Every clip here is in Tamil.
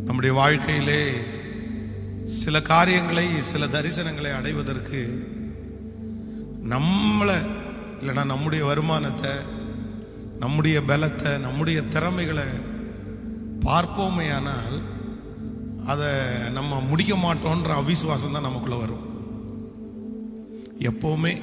நம்முடைய வாழ்க்கையிலே சில காரியங்களை, சில தரிசனங்களை அடைவதற்கு நம்மளை இல்லைன்னா நம்முடைய வருமானத்தை, நம்முடைய பலத்தை, நம்முடைய திறமைகளை பார்ப்போமே, ஆனால் அதை நம்ம முடிக்க மாட்டோன்ற அவிசுவாசம் தான் நமக்குள்ள வரும். எப்போவுமே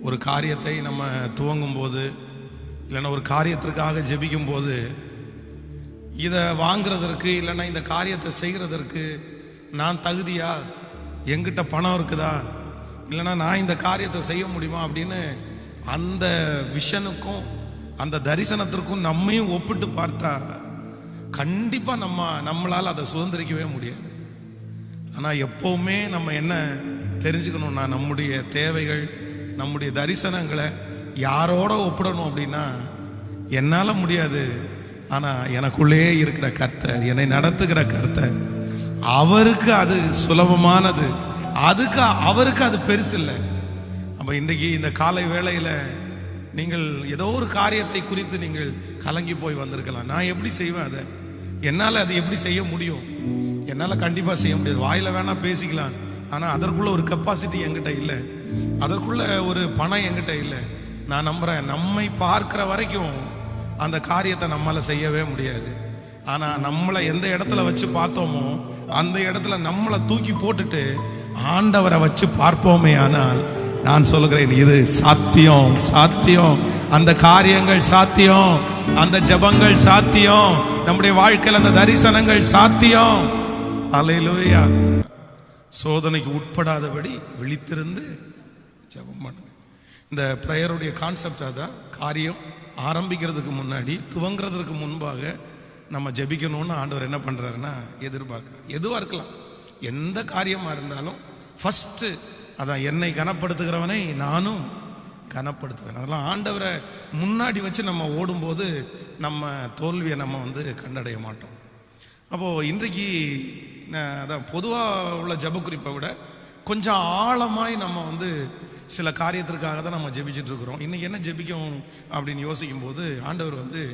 ஒரு காரியத்தை நம்ம துவங்கும் போது, இல்லைன்னா ஒரு காரியத்திற்காக ஜெபிக்கும் போது, இதை வாங்கிறதற்கு இல்லைன்னா இந்த காரியத்தை செய்கிறதற்கு நான் தகுதியா, என்கிட்ட பணம் இருக்குதா, இல்லைன்னா நான் இந்த காரியத்தை செய்ய முடியுமா அப்படின்னு அந்த விஷனுக்கும் அந்த தரிசனத்திற்கும் நம்மையும் ஒப்பிட்டு பார்த்தா கண்டிப்பா நம்மளால் அதை சுதந்திரிக்கவே முடியாது. ஆனால் எப்பவுமே நம்ம என்ன தெரிஞ்சுக்கணும்னா, நம்முடைய தேவைகள், நம்முடைய தரிசனங்களை யாரோட ஒப்பிடணும் அப்படின்னா, என்னால் முடியாது, ஆனால் எனக்குள்ளே இருக்கிற கர்த்தர், என்னை நடத்துகிற கர்த்தர், அவருக்கு அது சுலபமானது, அவருக்கு அது பெருசு இல்லை. அப்போ இன்றைக்கு இந்த காலை வேளையில் நீங்கள் ஏதோ ஒரு காரியத்தை குறித்து நீங்கள் கலங்கி போய் வந்திருக்கலாம். நான் எப்படி செய்வேன் அதை, என்னால் அது எப்படி செய்ய முடியும், என்னால் கண்டிப்பாக செய்ய முடியாது. வாயில வேணா பேசிக்கலாம், ஆனால் அதற்குள்ள ஒரு கெப்பாசிட்டி என்கிட்ட இல்லை, அதற்குள்ள ஒரு பணம் என்கிட்ட இல்லை. நான் நம்புறேன், நம்மை பார்க்கிற வரைக்கும் அந்த காரியத்தை நம்மளால செய்யவே முடியாது. ஆனா நம்மளை எந்த இடத்துல வச்சு பார்த்தோமோ அந்த இடத்துல நம்மளை தூக்கி போட்டுட்டு ஆண்டவரை வச்சு பார்ப்போமே, ஆனால் நான் சொல்லுகிறேன், இது சாத்தியம், சாத்தியம். அந்த காரியங்கள் சாத்தியம், அந்த ஜெபங்கள் சாத்தியம், நம்முடைய வாழ்க்கையில் அந்த தரிசனங்கள் சாத்தியம். அல்லேலூயா. சோதனைக்கு உட்படாதபடி விழித்திருந்து ஜெபம் பண்ணுங்க. இந்த பிரேயருடைய கான்செப்ட் அதான். காரியம் ஆரம்பிக்கிறதுக்கு முன்னாடி, துவங்குறதுக்கு முன்பாக நம்ம ஜெபிக்கணும்னு ஆண்டவர் என்ன பண்றாருன்னா எதிர்பார்க்கிறார். எதுவாக இருக்கலாம், எந்த காரியமா இருந்தாலும் ஃபர்ஸ்ட் அதான், என்னை கனப்படுத்துகிறவனை நானும் கனப்படுத்துவேன். அதெல்லாம் ஆண்டவரை முன்னாடி வச்சு நம்ம ஓடும்போது நம்ம தோல்வியை நம்ம கண்டடைய மாட்டோம். அப்போது இன்றைக்கு அதான் பொதுவாக உள்ள ஜெப குறிப்பை விட கொஞ்சம் ஆழமாய் நம்ம சில காரியத்திற்காக தான் நம்ம ஜெபிச்சுட்டு இருக்கிறோம். இன்னைக்கு என்ன ஜெபிக்கும் அப்படின்னு யோசிக்கும் போது ஆண்டவர்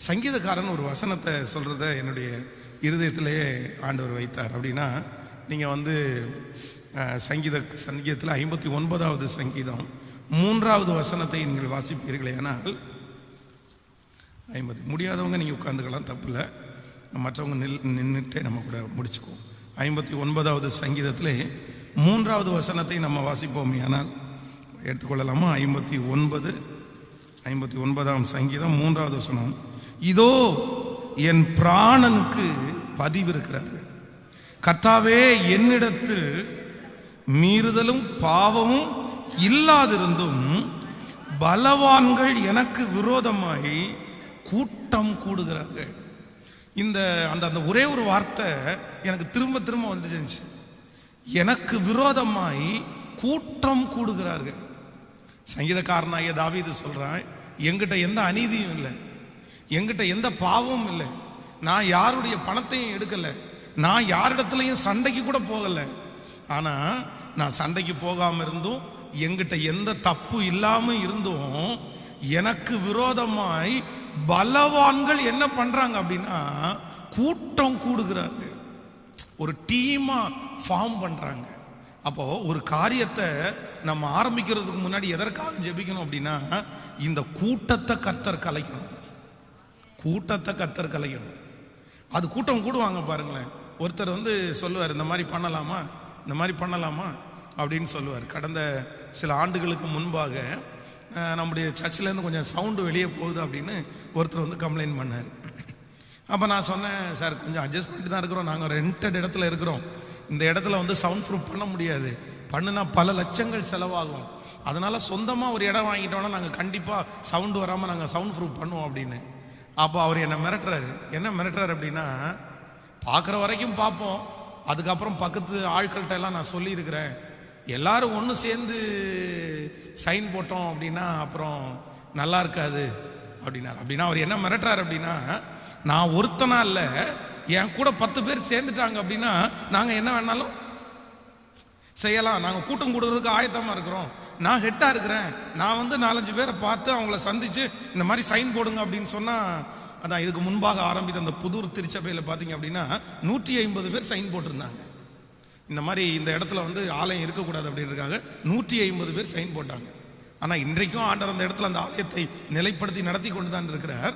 சங்கீதக்காரன் ஒரு வசனத்தை சொல்றத என்னுடைய இருதயத்திலேயே ஆண்டவர் வைத்தார். அப்படின்னா நீங்கள் சங்கீதத்தில் 59வது சங்கீதம் 3வது வசனத்தை நீங்கள் வாசிப்பீர்களே, ஆனால் 50 முடியாதவங்க நீங்கள் உட்காந்துக்கலாம், தப்பு இல்லை, மற்றவங்க நின்றுட்டே நம்ம கூட முடிச்சுக்குவோம். 59வது சங்கீதத்திலே 3வது வசனத்தை நம்ம வாசிப்போமே, ஆனால் எடுத்துக்கொள்ளலாமா? 59ஆம் சங்கீதம் 3வது வசனம். இதோ என் பிராணனுக்கு பதிவு இருக்கிறார்கள், கர்த்தாவே என்னிடத்தில் மீறுதலும் பாவமும் இல்லாதிருந்தும் பலவான்கள் எனக்கு விரோதமாய் கூட்டம் கூடுகிறார்கள். அந்த ஒரே ஒரு வார்த்தை எனக்கு திரும்ப திரும்ப வந்துச்சு. எனக்கு விரோதமாய் கூட்டம் கூடுகிறார்கள். சங்கீதக்காரனாகிய தாவீது சொல்றான், என்கிட்ட எந்த அநீதியும் இல்லை, என்கிட்ட எந்த பாவமும் இல்லை, நான் யாருடைய பணத்தையும் எடுக்கல, நான் யாரிடத்துலையும் சண்டைக்கு கூட போகல. ஆனா நான் சண்டைக்கு போகாம இருந்தும், என்கிட்ட எந்த தப்பு இல்லாம இருந்தும், எனக்கு விரோதமாய் பலவான்கள் என்ன பண்றாங்க அப்படின்னா கூட்டம் கூடுகிறார்கள், ஒரு டீமா ஃபார்ம் பண்றாங்க. அப்போ ஒரு காரியத்தை நம்ம ஆரம்பிக்கிறதுக்கு முன்னாடி எதற்காக ஜெபிக்கணும் அப்படின்னா, இந்த கூட்டத்தை கர்த்தர் கலைக்கணும், கூட்டத்தை கர்த்தர் கலைக்கணும். அது கூட்டம் கூடுவாங்க பாருங்களேன். ஒருத்தர் சொல்லுவார், இந்த மாதிரி பண்ணலாமா, இந்த மாதிரி பண்ணலாமா அப்படின்னு சொல்லுவார். கடந்த சில ஆண்டுகளுக்கு முன்பாக நம்முடைய சர்ச்சிலேருந்து கொஞ்சம் சவுண்டு வெளியே போகுது அப்படின்னு ஒருத்தர் கம்ப்ளைண்ட் பண்ணார். அப்போ நான் சொன்னேன், சார் கொஞ்சம் அட்ஜஸ்ட் பண்ணிட்டு தான் இருக்கிறோம், நாங்கள் ரெண்டட் இடத்துல இருக்கிறோம், இந்த இடத்துல சவுண்ட் ப்ரூஃப் பண்ண முடியாது, பண்ணுனா பல லட்சங்கள் செலவாகும், அதனால சொந்தமாக ஒரு இடம் வாங்கிட்டோம்னா நாங்கள் கண்டிப்பாக சவுண்டு வராமல் நாங்கள் சவுண்ட் ப்ரூஃப் பண்ணுவோம் அப்படின்னு. அப்போ அவர் என்ன மிரட்டுறாரு அப்படின்னா, பார்க்குற வரைக்கும் பார்ப்போம், அதுக்கப்புறம் பக்கத்து ஆட்கள்கிட்ட எல்லாம் நான் சொல்லியிருக்கிறேன், எல்லாரும் ஒன்று சேர்ந்து சைன் போட்டோம் அப்படின்னா அப்புறம் நல்லா இருக்காது அப்படின்னாரு. அப்படின்னா அவர் என்ன மிரட்டுறாரு அப்படின்னா, நான் ஒருத்தனா இல்லை, என் கூட 10 பேர் சேர்ந்துட்டாங்க அப்படின்னா நாங்கள் என்ன வேணாலும் செய்யலாம், நாங்கள் கூட்டம் கூடுறதுக்கு ஆயத்தமாக இருக்கிறோம், நான் ஹெட்டாக இருக்கிறேன், நான் 4-5 பேரை பார்த்து அவங்கள சந்தித்து இந்த மாதிரி சைன் போடுங்க அப்படின்னு சொன்னால் அதான் இதுக்கு முன்பாக ஆரம்பித்த அந்த புதூர் திருச்சபையில் பார்த்தீங்க அப்படின்னா 150 பேர் சைன் போட்டிருந்தாங்க. இந்த மாதிரி இந்த இடத்துல வந்து ஆலயம் இருக்கக்கூடாது அப்படின்றதுக்காக 150 பேர் சைன் போட்டாங்க. ஆனால் இன்றைக்கும் ஆண்டவர் அந்த இடத்துல அந்த ஆலயத்தை நிலைப்படுத்தி நடத்தி கொண்டு தான் இருக்கிறார்.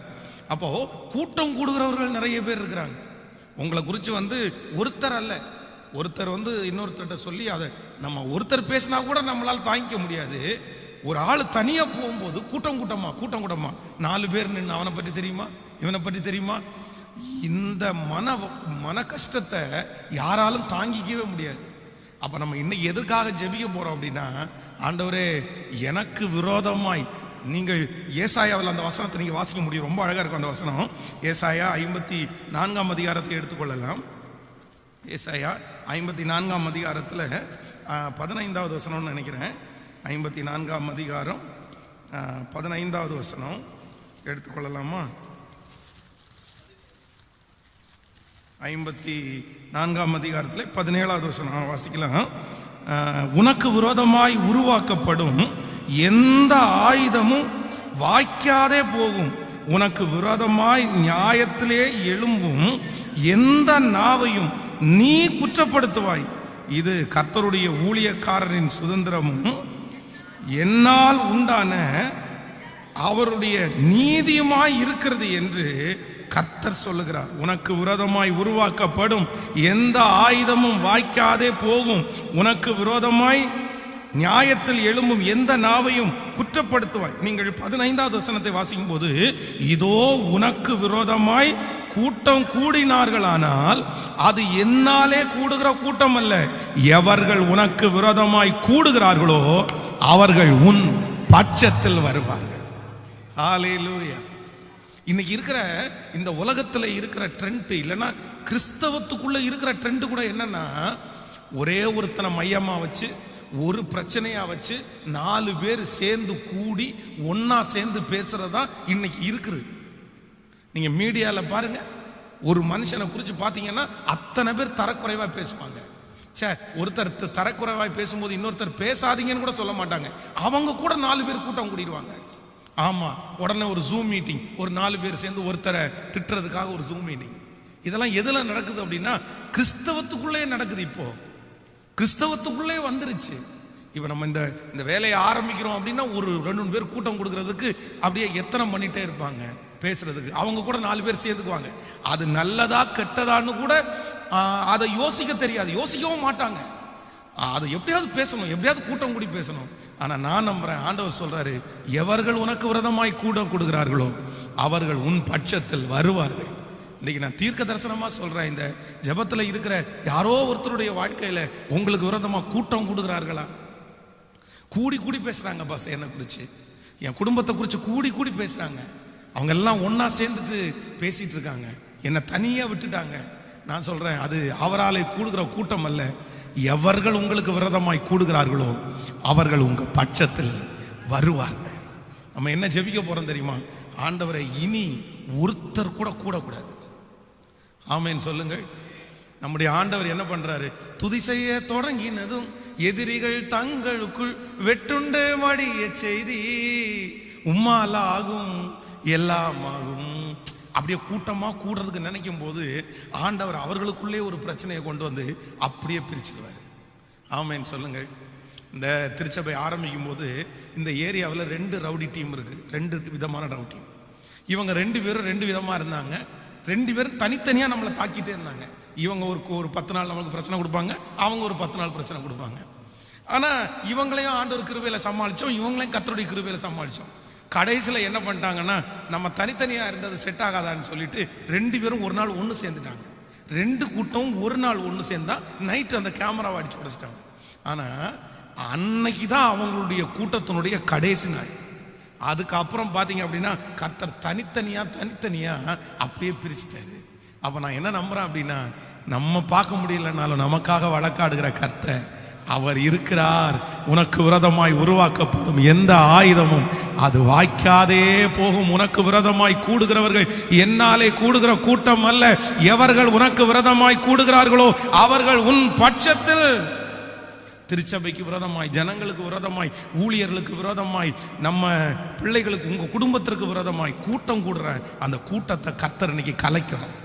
அப்போ கூட்டம் கூடுகிறவர்கள் நிறைய பேர் இருக்கிறாங்க. உங்களை குறித்து வந்து ஒருத்தர் அல்ல, ஒருத்தர் வந்து இன்னொருத்தர்கிட்ட சொல்லி அதை நம்ம ஒருத்தர் பேசினா கூட நம்மளால் தாங்கிக்க முடியாது. ஒரு ஆள் தனியாக போகும்போது கூட்டம் கூட்டமா 4 பேர் நின்று அவனை பற்றி தெரியுமா, இவனை பற்றி தெரியுமா, இந்த மன கஷ்டத்தை யாராலும் தாங்கிக்கவே முடியாது. அப்போ நம்ம இன்னைக்கு எதற்காக ஜெபிக்க போகிறோம் அப்படின்னா, ஆண்டவரே எனக்கு விரோதமாய் நீங்கள் ஏசாயாவில் அந்த வசனத்தை நீங்கள் வாசிக்க முடியும், ரொம்ப அழகாக இருக்கும் அந்த வசனம். ஏசாயா 54ஆம் அதிகாரத்தை எடுத்துக்கொள்ளலாம். ஏசாயா 54ஆம் அதிகாரத்தில் 15வது வசனம்னு நினைக்கிறேன். 54ஆம் அதிகாரம் 15வது வசனம் எடுத்துக்கொள்ளலாமா? 54ஆம் அதிகாரத்தில் 17வது வசனம் வாசிக்கலாம். உனக்கு விரோதமாய் உருவாக்கப்படும் எந்த ஆயுதமும் வாய்க்காதே போகும், உனக்கு விரோதமாய் நியாயத்திலே எழும்பும் எந்த நாவையும் நீ குற்றப்படுத்துவாய். இது கர்த்தருடைய ஊழியக்காரரின் சுதந்திரமும் என்னால் உண்டான அவருடைய நீதியுமாய் இருக்கிறது என்று கர்த்தர் சொல்லுகிறார். உனக்கு விரோதமாய் உருவாக்கப்படும் எந்த ஆயுதமும் வாய்க்காதே போகும், உனக்கு விரோதமாய் நியாயத்தில் எழும்பும் எந்த நாவையும் குற்றப்படுத்துவாய். நீங்கள் 15வது வசனத்தை வாசிக்கும் போது, இதோ உனக்கு விரோதமாய் கூட்டம் கூடினார்களானால் அது என்னாலே கூடுகிற கூட்டம் அல்ல, எவர்கள் உனக்கு விரோதமாய் கூடுகிறார்களோ அவர்கள் உன் பட்சத்தில் வருவார்கள். ஹல்லேலூயா. இன்னைக்கு இருக்கிற இந்த உலகத்தில் இருக்கிற ட்ரெண்ட், இல்லைன்னா கிறிஸ்தவத்துக்குள்ள இருக்கிற ட்ரெண்ட் கூட என்னன்னா, ஒரே ஒருத்தனை மையமா வச்சு ஒரு பிரச்சனையா வச்சு 4 பேர் சேர்ந்து கூடி ஒன்னா சேர்ந்து பேசுறதா இன்னைக்கு இருக்குது. நீங்க மீடியால பாருங்க, ஒரு மனுஷனை குறித்து பார்த்தீங்கன்னா அத்தனை பேர் தரக்குறைவா பேசுவாங்க. ஒருத்தர் தரக்குறைவாய் பேசும்போது இன்னொருத்தர் பேசாதீங்கன்னு கூட சொல்ல மாட்டாங்க, அவங்க கூட 4 பேர் கூட்டம் கூடிடுவாங்க. ஆமா, உடனே ஒரு ஜூம் மீட்டிங், ஒரு 4 பேர் சேர்ந்து ஒருத்தரை திட்டுறதுக்காக ஒரு ஜூம் மீட்டிங். இதெல்லாம் எதுல நடக்குது அப்படின்னா கிறிஸ்தவத்துக்குள்ளே நடக்குது. இப்போ கிறிஸ்தவத்துக்குள்ளே வந்துருச்சு. இப்போ நம்ம இந்த வேலையை ஆரம்பிக்கிறோம் அப்படின்னா ஒரு 2-3 பேர் கூட்டம் கொடுக்கறதுக்கு அப்படியே எத்தனை பண்ணிட்டே இருப்பாங்க பேசுறதுக்கு. அவங்க கூட 4 பேர் சேர்ந்துக்குவாங்க. அது நல்லதா கெட்டதான்னு கூட அதை யோசிக்க தெரியாது, யோசிக்கவும் மாட்டாங்க. அதை எப்படியாவது பேசணும், எப்படியாவது கூட்டம் கூடி பேசணும். ஆனா நான் நம்புறேன், ஆண்டவர் சொல்றாரு, எவர்கள் உனக்கு விரோதமாய் கூட்டம் கொடுக்கிறார்களோ அவர்கள் உன் பட்சத்தில் வருவார்கள். இன்னைக்கு நான் தீர்க்க தரிசனமா சொல்றேன், இந்த ஜெபத்துல இருக்கிற யாரோ ஒருத்தருடைய வாழ்க்கையில உங்களுக்கு விரோதமா கூட்டம் கொடுக்கிறார்களா? கூடி கூடி பேசுறாங்க பாஸ், என்னை குறிச்சு, என் குடும்பத்தை குறிச்சு கூடி கூடி பேசுறாங்க. அவங்க எல்லாம் ஒன்னா சேர்ந்துட்டு பேசிட்டு இருக்காங்க, என்னை தனியா விட்டுட்டாங்க. நான் சொல்றேன், அது அவராலே கூடுகிற கூட்டம் அல்ல, எவர்கள் உங்களுக்கு விரோதமாய் கூடுகிறார்களோ அவர்கள் உங்க பட்சத்தில் வருவார்கள். நம்ம என்ன ஜெபிக்க போறோம் தெரியுமா? ஆண்டவரை இனி ஒருத்தர் கூட கூடக்கூடாது. ஆமென் சொல்லுங்கள். நம்முடைய ஆண்டவர் என்ன பண்றாரு? துதி செய்ய தொடங்கினதும் எதிரிகள் தங்களுக்குள் வெட்டுண்டு மடிய செய்தி உம்மாலாகும் எல்லாம் ஆகும். அப்படியே கூட்டமா கூடுறதுக்கு நினைக்கும் போது ஆண்டவர் அவர்களுக்குள்ளே ஒரு பிரச்சனையை கொண்டு வந்து அப்படியே பிரிச்சுடுவார். ஆமென் சொல்லுங்கள். இந்த திருச்சபை ஆரம்பிக்கும் போது இந்த ஏரியாவில் 2 ரவுடி டீம் இருக்கு, 2 விதமான ரவுடி டீம். இவங்க 2 பேரும் 2 விதமா இருந்தாங்க. 2 பேரும் தனித்தனியா நம்மளை தாக்கிட்டே இருந்தாங்க. இவங்க ஒரு 10 நாள் நம்மளுக்கு பிரச்சனை கொடுப்பாங்க, அவங்க ஒரு 10 நாள் பிரச்சனை கொடுப்பாங்க. ஆனா இவங்களையும் ஆண்டவர் கிருபையில சமாளிச்சோம், இவங்களையும் கர்த்தருடைய கிருபையில சமாளிச்சோம். கடைசியில் என்ன பண்ணிட்டாங்கன்னா, நம்ம தனித்தனியா இருந்தது செட் ஆகாதான்னு சொல்லிட்டு 2 பேரும் ஒரு நாள் ஒன்று சேர்ந்துட்டாங்க. 2 கூட்டமும் ஒரு நாள் ஒன்று சேர்ந்தா நைட்டு அந்த கேமராவை அடிச்சு உடைச்சிட்டாங்க. ஆனா அன்னைக்கு தான் அவங்களுடைய கூட்டத்தினுடைய கடைசி நாள். அதுக்கப்புறம் பார்த்தீங்க அப்படின்னா கர்த்தர் தனித்தனியா அப்படியே பிரிச்சுட்டாரு. அப்போ நான் என்ன நம்புறேன் அப்படின்னா, நம்ம பார்க்க முடியலனாலும் நமக்காக வழக்காடுகிற கர்த்தர் அவர் இருக்கிறார். உனக்கு விரோதமாய் உருவாக்கப்படும் எந்த ஆயுதமும் அது வாய்க்காதே போகும். உனக்கு விரோதமாய் கூடுகிறவர்கள் என்னாலே கூடுகிற கூட்டம் அல்ல, எவர்கள் உனக்கு விரோதமாய் கூடுகிறார்களோ அவர்கள் உன் பட்சத்தில் திருச்சபைக்கு விரோதமாய், ஜனங்களுக்கு விரோதமாய், ஊழியர்களுக்கு விரோதமாய், நம்ம பிள்ளைகளுக்கு, உங்க குடும்பத்திற்கு விரோதமாய் கூட்டம் கூடுற அந்த கூட்டத்தை கர்த்தர் இன்னைக்கு கலைக்கணும்.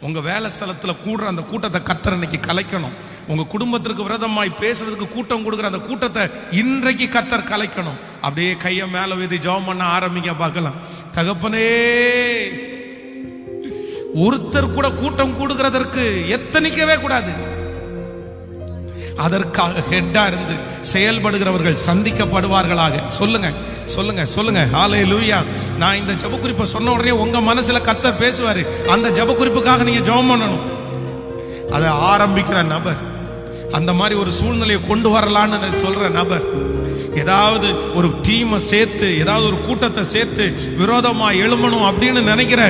உங்க வேலை ஸ்தலத்துல கூடுற அந்த கூட்டத்தை கர்த்தர் இன்னைக்கு கலைக்கணும். உங்க குடும்பத்திற்கு விரோதமாய் பேசுறதுக்கு கூட்டம் கொடுக்குற அந்த கூட்டத்தை இன்றைக்கு கர்த்தர் கலைக்கணும். அப்படியே கையை மேல வைத்து ஜெபம் பண்ண ஆரம்பிங்க பார்க்கலாம். தகப்பனே, ஒருத்தர் கூட கூட்டம் கூடுகிறதற்கு எத்தனிக்கவே கூடாது. அதற்காக ஹெட்டா இருந்து செயல்படுகிறவர்கள் சந்திக்கப்படுவார்களாக. சொல்லுங்க சொல்லுங்க சொல்லுங்க. ஹல்லேலூயா. நான் இந்த ஜெப குறிப்பை சொன்ன உடனே உங்க மனசுல கர்த்தர் பேசுவாரு. அந்த ஜெப குறிப்புக்காக நீங்க ஜெபம் பண்ணணும். அதை ஆரம்பிக்கிற நபர், அந்த மாதிரி ஒரு சூழ்நிலையை கொண்டு வரலான்னு சொல்ற நபர், ஏதாவது ஒரு டீமை சேர்த்து, ஏதாவது ஒரு கூட்டத்தை சேர்த்து விரோதமா எழுமணும் அப்படின்னு நினைக்கிற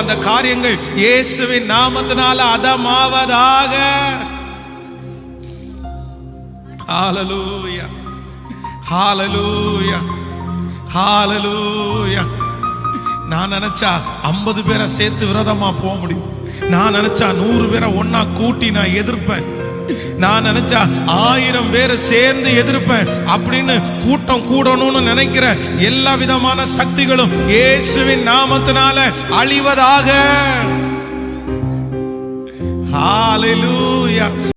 அந்த காரியங்கள் இயேசுவின் நாமத்தினால அதமாவதாக. ஹல்லேலூயா, ஹல்லேலூயா, ஹல்லேலூயா. நான் நினைச்சா 50 பேரை சேர்த்து விரோதமா போக முடியும். நான் நினைச்சா 100 பேரை ஒன்னா கூட்டி நான் எதிர்ப்பேன். நான் நினைச்சா 1000 பேரை சேர்ந்து எதிர்ப்பேன். அப்படின்னு கூட்டம் கூடணும்னு நினைக்கிற எல்லா விதமான சக்திகளும் இயேசுவின் நாமத்தினால அழிவதாக. ஹல்லேலூயா.